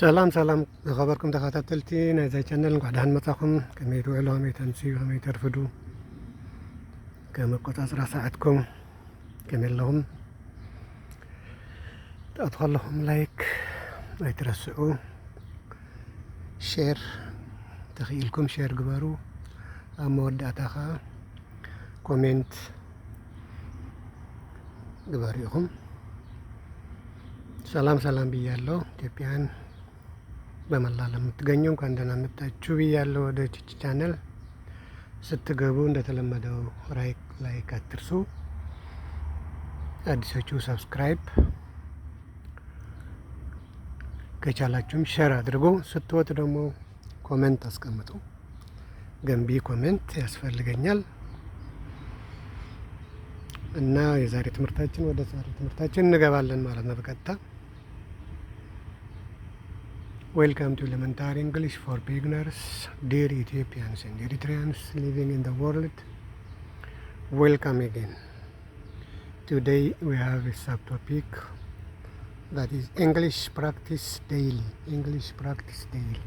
ሰላም خبركم ተኸታተልቲ ናይዛ ቻነል እንኳዕ ደህና መጻኹም ከመይ ትውዕሉ ከመይ ተምስዩ ከመይ ተርፍዱ ከመቆጻጽራ ሰዓትኩም ከመይ ኣለኹም ተኣትኸለኹም ላይክ ኣይትረስዑ ሼር ተኽኢልኩም ሼር ግበሩ ኣብ መወዳእታ ኸ ኮሜንት ግበሩ ኢኹም ሰላም ብያለሁ ኢትዮጵያን በመላ ለምትገኙ እንኳን ደህና መጣችሁ ብያለሁ ወደ ቺቺ ቻነል ስትገቡ እንደተለመደው ላይክ አትርሱ አዲሶቹ ሰብስክራይብ ከቻላችሁም ሼር አድርጉ ስትወጡ ደግሞ ኮሜንት አስቀምጡ ገንቢ ኮሜንት ያስፈልገኛል እና የዛሬ ትምህርታችን እንገባለን ማለት ነው በቀጥታ Welcome to Elementary English for Beginners, dear Ethiopians and Eritreans living in the world. Welcome again. Today we have a subtopic that is English practice daily. English practice daily.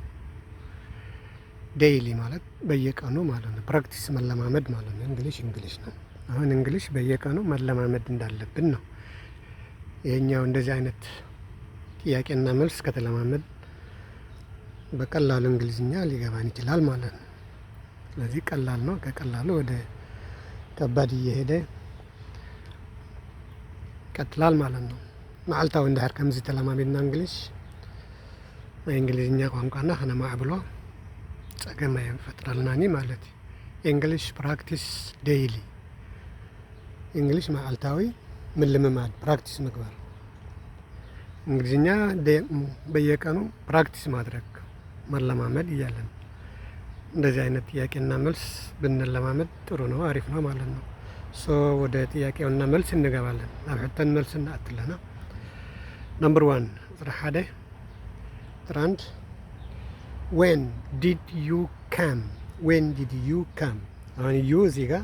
Daily ማለት በየቀኑ ማለት ነው። ፕራክቲስ መለማመድ ማለት ነው። እንግሊሽ ነው። አሁን እንግሊሽ በየቀኑ መለማመድ እንዳለብን ነው። የኛው እንደዚህ አይነት ጥያቄና መልስ ከተለማመድ በቀላሉ እንግሊዝኛ ሊገባን ይችላል ማለት ነው። ስለዚህ ቀላል ነው። ከቀላሉ ወደ ከባድ እየሄደ ቀጥላል ማለት ነው። መዓልታዊ እንዳህር ከምዚ ተለማመድና እንግሊዝኛ ቋንቋና ከነማዕ ብሎ ጸገም ይፈጥራልናኒ ማለት እንግሊሽ ፕራክቲስ ዴይሊ እንግሊሽ መዓልታዊ ምልምማድ ፕራክቲስ ምግባር እንግሊዝኛ በየቀኑ ፕራክቲስ ማድረግ መለማመድ እያለን እንደዚህ አይነት ጥያቄና መልስ ብንለማመድ ጥሩ ነው አሪፍ ነው ማለት ነው። ወደ ጥያቄውና መልስ እንገባለን ናብ ሕተን መልስ እናአትለና ነምበር 1 ጥራሓደ ትራንድ when did you come አሁን ዩ እዚህ ጋር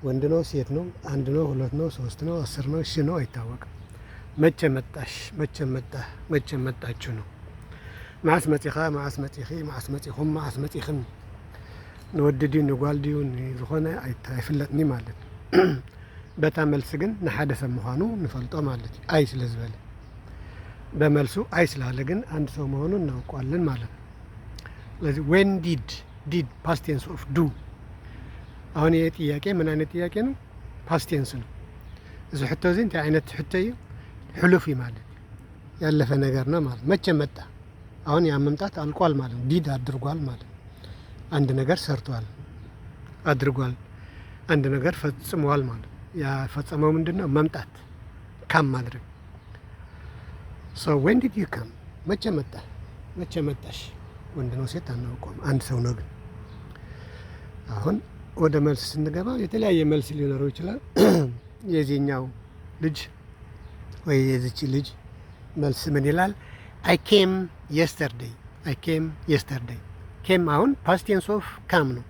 ወንድ ነው ሴት ነው አንድ ነው ሁለት ነው ሶስት ነው 10 ነው ሺ ነው አይታወቅም መቼ መጣሽ መቼ መጣህ መቼ መጣችሁ ነው معس متيخم نوددي نقالدي ونزخنا يفلتني مالت بتعمل سجن نحدث مخانو نفلطه مالت ايس لزبل بملسو ايس لالجن عند سو مهونو ناوقالن مالت لذي when did past tense of do አሁን ይሄ ጥያቄ ምን አይነት ጥያቄ ነው past tense ነው እዚህ ሕቶ ዘንት አይነት ሕተይ ሕሉፊ ማለት ያለፈ ነገር ነው ማለት መቼ መጣ አሁን ያ መምጣት አልቋል ማለት ነው ዲድ አድርጓል ማለት አንድ ነገር ሰርቷል አድርጓል አንድ ነገር ፈጽሟል ማለት ያ ፈጸመው ምንድነው መምጣት ካም ማድረግ when did you come መቼ መጣሽ ወንድ ነው ሴት አናውቀውም አንድ ሰው ነው ግን አሁን ወደ መልስ ስንገባ የተለያየ መልስ ሊኖረው ይችላል የዚህኛው ልጅ ወይ የዚች ልጅ መልስ ምን ይላል I came yesterday came አሁን past tense of come ነው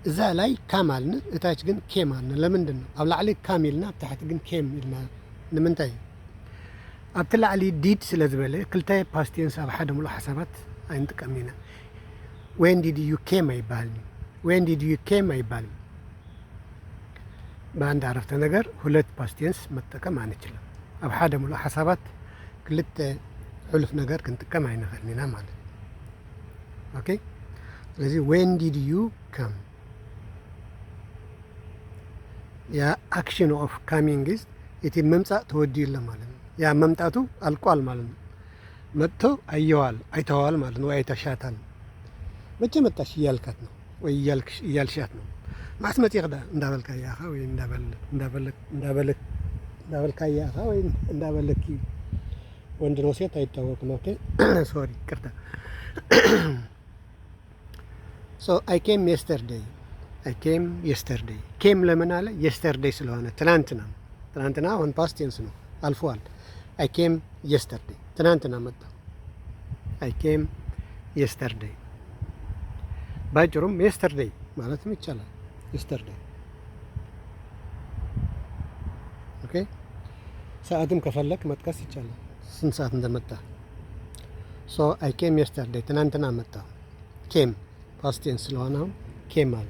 እዛ ላይ come አልን እታች ግን came አልን ለምንድን ነው ኣብ ላዕሊ come ይልና ኣብ ታሕቲ ግን came ይልና ንምንታይ ኣብቲ ላዕሊ did ስለዝበለ ክልተ past tense ኣብ ሓደ ሙሉእ ሓሳባት ኣይንጥቀም ኢና when did you came አይባልም when did you came አይባልም በአንድ አረፍተ ነገር ሁለት past tense መጠቀም አንችልም ኣብ ሓደ ሙሉእ ሓሳባት ክልተ ሕሉፍ ነገር ክንጥቀም አይነፈልኒና ማለት ኦኬ ስለዚህ when did you come ያ action of coming is እቲ መምጻእ ተወዲዩ ማለት ነው ያ መምጣቱ አልቋል ማለት ነው መጥቶ አይተዋል ማለት ነው አይተሻታል መቼ መጣሽ እያልካት ነው ወይ እያልሻት ነው ማስመጥ ይኸዳ እንዳበልካ ያኻ ወይ እንዳበልካ ያኻ ወይ እንዳበለኪ ወንድ ነው ሴት አይታወቅም ኦኬ ሶሪ ቅርታ I came yesterday came ለምን አለ yesterday ስለሆነ ትናንትና አሁን past tense ነው አልፏል I came yesterday ትናንትና መጣ I came yesterday ባጭሩም yesterday ማለትም ይቻላል yesterday ኦኬ ሰዓትም ከፈለክ መጥቀስ ይቻላል ስንት ሰዓት እንደመጣ ሶ አይ ኬም የስተርዴይ ትናንትና መጣሁ። ኬም ፓስት ቴንስ ስለሆነ አሁን ኬም አለ።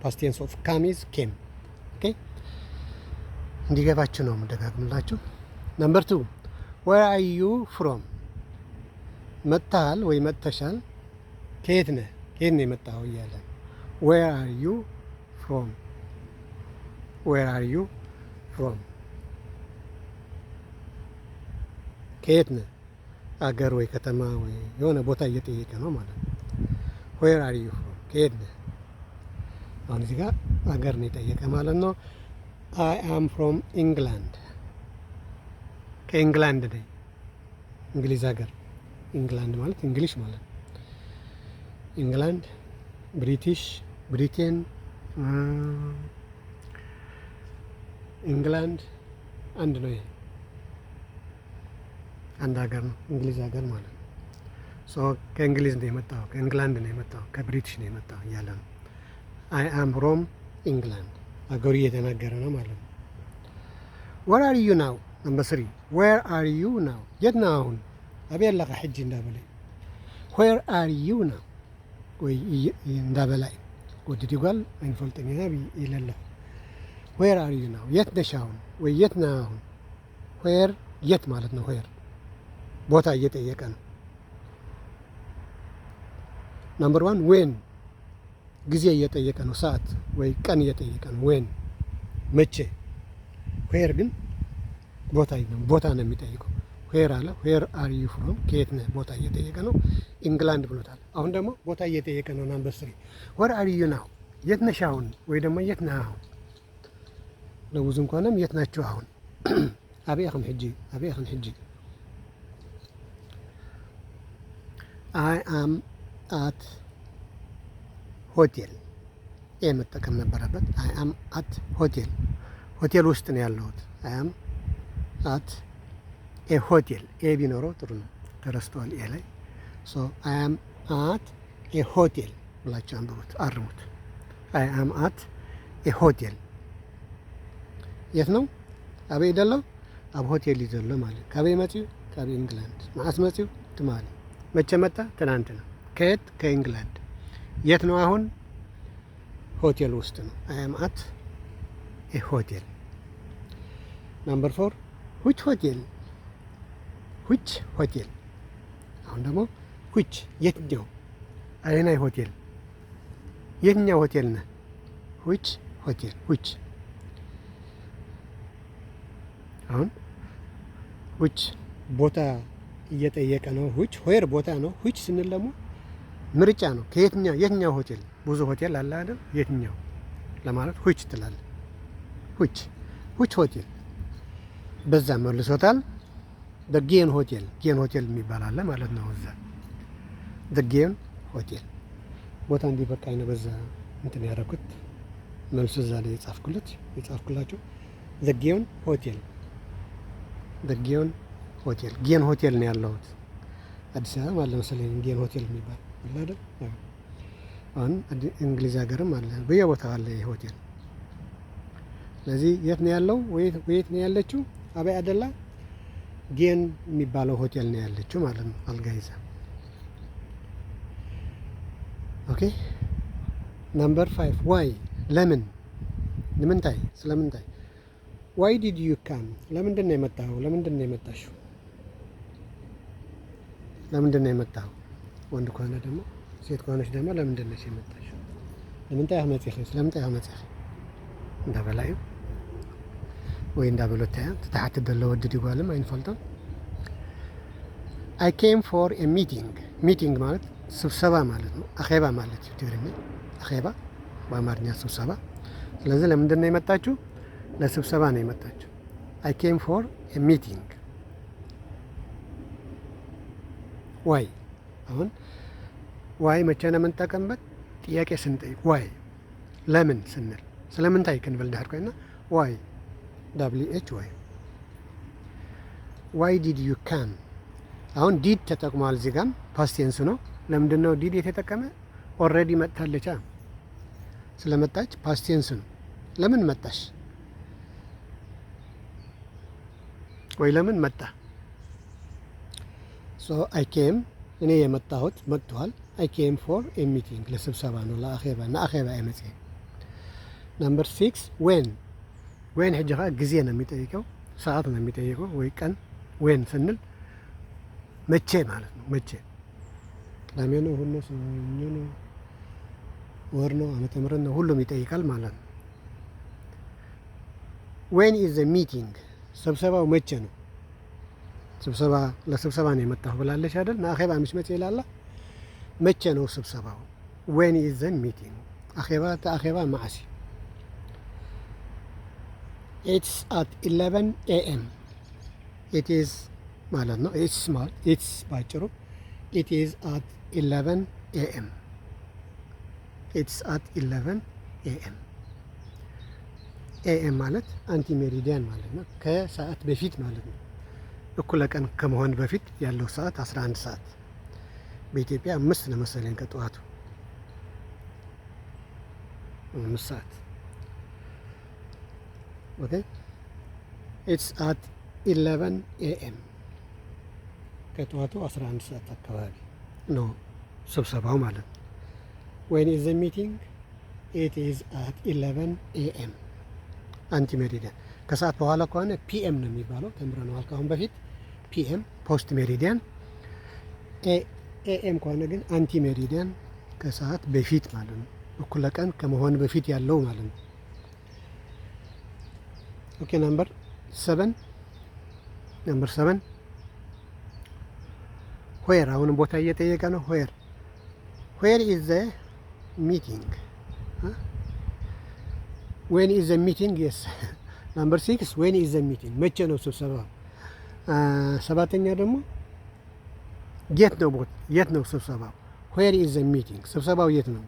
ፓስት ቴንስ ኦፍ ካም ኢዝ ኬም። ኦኬ እንዲገባችሁ ነው የምደጋግምላችሁ። ነምበር 2 ዌር አር ዩ ፍሮም መጥተሃል ወይ መጥተሻል። ከየት ነህ? ከየት ነው የመጣኸው እያለ ዌር አር ዩ ፍሮም ዌር አር ዩ ፍሮም ከየት ነህ? አገር ወይ ከተማ ወይ የሆነ ቦታ እየጠየቀ ነው ማለት ነው። ዌር አር ዩ ፍሮም ከየት ነህ? አሁን እዚህ ጋር አገር ነው የጠየቀ ማለት ነው። አይ አም ፍሮም ኢንግላንድ ከኢንግላንድ ነኝ። እንግሊዝ ሀገር ኢንግላንድ ማለት እንግሊሽ ማለት ነው። ኢንግላንድ፣ ብሪቲሽ፣ ብሪቴን፣ ኢንግላንድ አንድ ነው። ይሄ አንድ ሀገር ነው፣ እንግሊዝ ሀገር ማለት ነው። ሶ ከእንግሊዝ ነው የመጣው፣ ከኢንግላንድ ነው የመጣው፣ ከብሪቲሽ ነው የመጣው እያለ ነው። አይ አም ፍሮም ኢንግላንድ ሀገሩ እየተናገረ ነው ማለት ነው። ዌር አር ዩ ናው ነምበር 3 ዌር አር ዩ ናው የት ነህ አሁን? አቤለካ ሕጂ እንዳበላይ ዌር አር ዩ ናው ወይ እንዳበላይ ወድድ ይጓል አይንፈልጥኝ ይለለ ዌር አር ዩ ናው የት ነሽ አሁን ወይ የት ነህ አሁን? ዌር የት ማለት ነው። ዌር ቦታ እየጠየቀ ነው። ነምበር 1 ዌን ጊዜ እየጠየቀ ነው። ሰዓት ወይ ቀን እየጠየቀ ነው። ዌን መቼ። ዌር ግን ቦታ ነው የሚጠይቀው። ዌር አለ ዌር አር ዩ ፍሮም ከየት ነህ ቦታ እየጠየቀ ነው። ኢንግላንድ ብሎታል። አሁን ደግሞ ቦታ እየጠየቀ ነው። ናምበር 3 ዌር አር ዩ ናው የት ነሽ አሁን ወይ ደግሞ የት ነህ አሁን። ለብዙ እንኳንም የት ናችሁ አሁን? አብያኸም ሕጂ አብያኸም ሕጂ አይ አም አት ሆቴል ኤ መጠቀም ነበረበት። አይ አም አት ሆቴል ሆቴል ውስጥ ነው ያለሁት። አይ አም አት ኤ ሆቴል ኤ ቢኖረው ጥሩ ነው፣ ተረስተዋል ኤ ላይ። ሶ አይ አም አት ኤ ሆቴል ብላችሁ አንብቡት፣ አርሙት። አይ አም አት ኤ ሆቴል የት ነው? አበይ ደለው ኣብ ሆቴል ይዘሎ ማለት ካበይ መፂኡ ካብ ኢንግላንድ መዓስ መፂኡ ትማሊ መቼ መጣ? ትናንት ነው። ከየት? ከኢንግላንድ። የት ነው አሁን? ሆቴል ውስጥ ነው። አይ አም አት ኤ ሆቴል። ናምበር 4 ዊች ሆቴል ዊች ሆቴል። አሁን ደግሞ ዊች የትኛው? አይናይ ሆቴል የትኛው ሆቴል ነህ? ዊች ሆቴል ዊች። አሁን ዊች ቦታ እየጠየቀ ነው። ዊች ዌር ቦታ ነው። ዊች ስንል ደግሞ ምርጫ ነው። ከየትኛው የትኛው ሆቴል? ብዙ ሆቴል አለ አይደል? የትኛው ለማለት ዊች ትላለህ። ዊች ዊች ሆቴል በዛ መልሶታል። ደጌን ሆቴል ጌን ሆቴል የሚባል አለ ማለት ነው። እዛ ደጌን ሆቴል ቦታ እንዲበቃኝ ነው በዛ እንትን ያደረኩት መልሱ እዛ ላይ የጻፍኩላችሁ ደጌን ሆቴል ደጌን ሆቴል ጌን ሆቴል ነው ያለሁት። አዲስ አበባ አለ መሰለኝ ጌን ሆቴል የሚባል አለ አይደል? አሁን እንግሊዝ ሀገርም አለ፣ በየቦታው አለ ይሄ ሆቴል። ስለዚህ የት ነው ያለው? ወየት ነው ያለችው? አበይ አደላ ጌን የሚባለው ሆቴል ነው ያለችው ማለት ነው። አልጋ ይዛ። ኦኬ ናምበር 5 ዋይ ለምን ለምንታይ ስለምንታይ ዋይ ዲድ ዩ ካም ለምንድን ነው የመጣኸው? ለምንድን ነው የመጣሽው? ለምንድን ነው የመጣኸው? ወንድ ከሆነ ደግሞ ሴት ከሆነች ደግሞ ለምንድን ነሽ የመጣሽው? ለምንታይ አመጽህ ስለምንታይ አመጽህ እንዳበላዩ ወይ እንዳበሎታያ ተታሐት ደለ ወድድ ይጓልም አይንፈልጠም። አይ ኬም ፎር ኤ ሚቲንግ ሚቲንግ ማለት ስብሰባ ማለት ነው። አኼባ ማለት ትግርኛ አኼባ በአማርኛ ስብሰባ። ስለዚህ ለምንድን ነው የመጣችሁ? ለስብሰባ ነው የመጣችሁ። አይ ኬም ፎር ኤ ሚቲንግ ዋይ። አሁን ዋይ መቼ ነው የምንጠቀምበት? ጥያቄ ስንጠይቅ ዋይ ለምን ስንል ስለምንታይ ክንብል ዳር ኮይና ዋይ ደብሊው ኤች ዋይ ዋይ ዲድ ዩ ካም። አሁን ዲድ ተጠቅሟል። እዚህ ጋርም ፓስት ቴንስ ነው። ለምንድን ነው ዲድ የተጠቀመ? ኦልሬዲ መጥታለች። ስለመጣች ፓስት ቴንስ ነው። ለምን መጣሽ ወይ ለምን መጣ? ሶ አይ ኬም እኔ የመጣሁት መጥቷል። አይ ኬም ፎር ኤ ሚቲንግ ለስብሰባ ነው ለአኼባ ንአኼባ የመጽ ነምበር 6 ዌን ሕጂ ኸ ጊዜ ነው የሚጠይቀው ሰዓት ነው የሚጠይቀው ወይ ቀን ዌን ስንል መቼ ማለት ነው መቼ ቅዳሜ ነው እሁድ ነው ሰኞ ነው ወር ነው ዓመተ ምህረት ነው ሁሉም ይጠይቃል ማለት ነው። ዌን ኢዝ ዘ ሚቲንግ ስብሰባው መቼ ነው? ስብሰባ ለስብሰባ ነው የመጣሁ ብላለች አይደል? ንአኼባ ምስ መቼ ይላል መቼ ነው ስብሰባው? ዌን ኢዝ ዘ ሚቲንግ አኼባ ተአኼባ ማዕሲ ኢትስ አት 11 AM ኢት ኢዝ ማለት ነው። ኢትስ ባጭሩ ኢት ኢዝ አት 11 AM ኢትስ አት 11 AM AM ማለት አንቲ ሜሪዲያን ማለት ነው። ከሰዓት በፊት ማለት ነው። እኩለ ቀን ከመሆን በፊት ያለው ሰዓት 11 ሰዓት በኢትዮጵያ 5 ነው መሰለኝ ከጠዋቱ 5 ሰዓት። ኦኬ ኢትስ አት 11 AM ከጠዋቱ 11 ሰዓት አካባቢ ነው ስብሰባው ማለት ነው። ዌን ኢዝ ዘ ሚቲንግ ኢት ኢዝ አት 11 AM አንቲ ሜሪዲያን። ከሰዓት በኋላ ከሆነ PM ነው የሚባለው ተምረነዋል ካሁን በፊት PM ፖስት ሜሪዲያን። AM ከሆነ ግን አንቲ ሜሪዲያን ከሰዓት በፊት ማለት ነው። እኩለ ቀን ከመሆን በፊት ያለው ማለት ነው። ኦኬ ነምበር 7 ዌር አሁንም ቦታ እየጠየቀ ነው። ዌር ኢዝ ዘ ሚቲንግ ዌን ኢዝ ዘ ሚቲንግ የስ ነምበር 6 ዌን ኢዝ ዘ ሚቲንግ መቼ ነው ስብሰባው? ሰባተኛ ደግሞ የት ነው ስብሰባው? ዌር ኢዝ ዘ ሚቲንግ ስብሰባው የት ነው?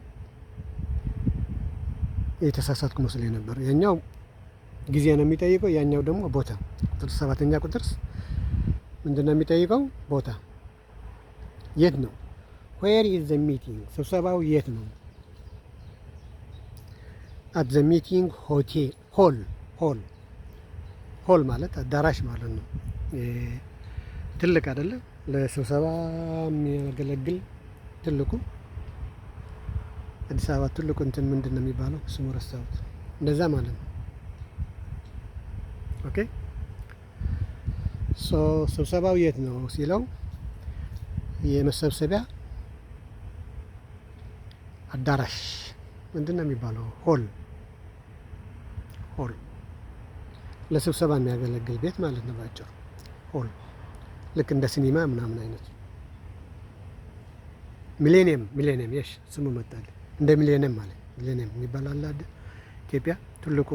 የተሳሳትኩ መስሎኝ ነበር። ያኛው ጊዜ ነው የሚጠይቀው፣ ያኛው ደግሞ ቦታ። ቁጥር 7ኛ ቁጥርስ ምንድነው የሚጠይቀው? ቦታ። የት ነው? ዌር ኢዝ ዘ ሚቲንግ ስብሰባው የት ነው? አት ዘ ሚቲንግ ሆል ማለት አዳራሽ ማለት ነው። ትልቅ አይደለም ለስብሰባ የሚያገለግል ትልቁ አዲስ አበባ ትልቁ እንትን ምንድን ነው የሚባለው? ስሙ ረሳሁት። እንደዛ ማለት ነው። ኦኬ ሶ ስብሰባው የት ነው ሲለው የመሰብሰቢያ አዳራሽ ምንድን ነው የሚባለው? ሆል ለስብሰባ የሚያገለግል ቤት ማለት ነው ባጭሩ ሆል። ልክ እንደ ሲኒማ ምናምን አይነት ሚሌኒየም የሽ ስሙ መጣል እንደ ሚሌኒየም ማለት ሚሌኒየም የሚባል አለ አይደል? ኢትዮጵያ ትልቁ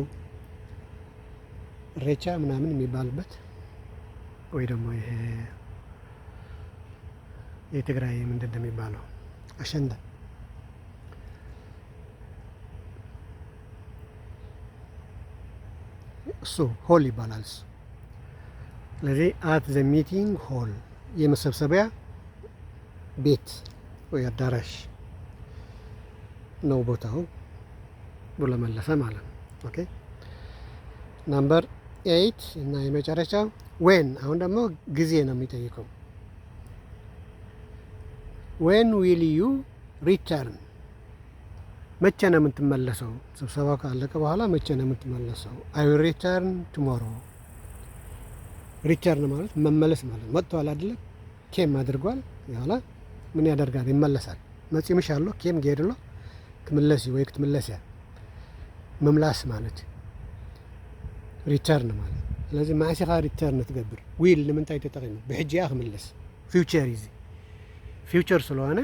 ሬቻ ምናምን የሚባልበት ወይ ደግሞ ይሄ የትግራይ ምንድን ነው የሚባለው አሸንዳ እሱ ሆል ይባላል እሱ። ስለዚህ አት ዘ ሚቲንግ ሆል የመሰብሰቢያ ቤት ወይ አዳራሽ ነው ቦታው ብሎ መለሰ ማለት ነው። ኦኬ ናምበር 8 እና የመጨረሻው ዌን። አሁን ደግሞ ጊዜ ነው የሚጠይቀው። ዌን ዊል ዩ ሪተርን መቼ ነው የምትመለሰው? ስብሰባው ካለቀ በኋላ መቼ ነው የምትመለሰው? አይ ዊል ሪተርን ቱሞሮ። ሪተርን ማለት መመለስ ማለት ነው። መጥቷል አይደለም? ኬም አድርጓል። ያላ ምን ያደርጋል? ይመለሳል። መጽምሽ አለው ኬም ጌድሎ ክምለሲ ወይ ክትመለሲያ መምላስ ማለት ሪተርን ማለት። ስለዚህ ማዕሲኻ ሪተርን ትገብር ዊል ንምንታይ ተጠቂሙ ብሕጂያ ክምለስ ፊውቸር ይዚ ፊውቸር ስለሆነ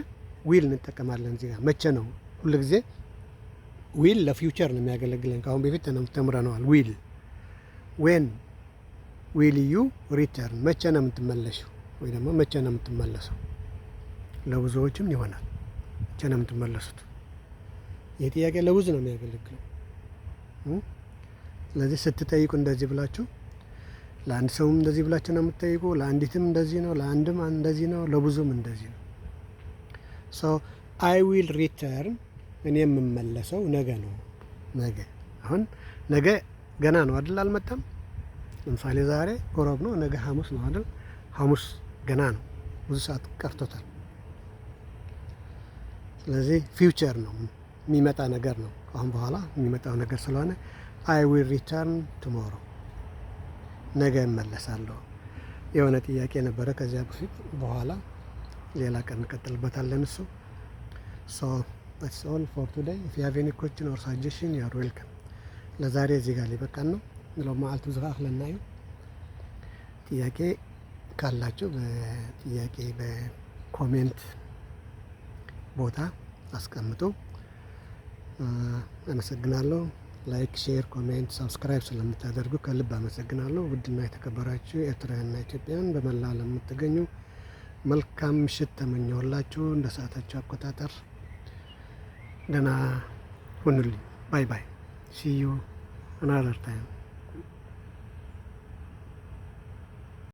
ዊል እንጠቀማለን እዚህ ጋር። መቼ ነው? ሁሉ ጊዜ ዊል ለፊውቸር ነው የሚያገለግለን። ካሁን በፊት ተምረነዋል። ዊል ዌን ዊል ዩ ሪተርን መቼ ነው የምትመለሽው ወይ ደግሞ መቼ ነው የምትመለሰው? ለብዙዎችም ይሆናል መቼ ነው የምትመለሱት? ይህ ጥያቄ ለብዙ ነው የሚያገለግለው። ስለዚህ ስትጠይቁ እንደዚህ ብላችሁ ለአንድ ሰውም እንደዚህ ብላችሁ ነው የምትጠይቁ። ለአንዲትም እንደዚህ ነው፣ ለአንድም እንደዚህ ነው፣ ለብዙም እንደዚህ ነው። ሶ አይ ዊል ሪተርን እኔ የምመለሰው ነገ ነው። ነገ አሁን ነገ ገና ነው አይደል? አልመጣም። ለምሳሌ ዛሬ ሮብ ነው፣ ነገ ሐሙስ ነው አይደል? ሐሙስ ገና ነው፣ ብዙ ሰዓት ቀርቶታል። ስለዚህ ፊውቸር ነው የሚመጣ ነገር ነው። አሁን በኋላ የሚመጣው ነገር ስለሆነ አይ ዊል ሪተርን ቱሞሮ ነገ እመለሳለሁ። የሆነ ጥያቄ ነበረ ከዚያ በፊት በኋላ ሌላ ቀን እንቀጥልበታለን እሱ። ሶ that's all for today. If you have any question or suggestion, you are welcome. ለዛሬ እዚህ ጋር ሊበቃን ነው። ለው መዓልቱ ዝኻኽ ለናዩ ጥያቄ ካላችሁ በጥያቄ በኮሜንት ቦታ አስቀምጡ። አመሰግናለሁ። ላይክ፣ ሼር፣ ኮሜንት፣ ሰብስክራይብ ስለምታደርጉ ከልብ አመሰግናለሁ። ውድና የተከበራችሁ ኤርትራውያንና ኢትዮጵያውያን በመላ ዓለም የምትገኙ መልካም ምሽት ተመኘሁላችሁ። እንደ ሰዓታችሁ አቆጣጠር ደህና ሁኑልኝ። ባይ ባይ። ሲ ዩ አናዘር ታይም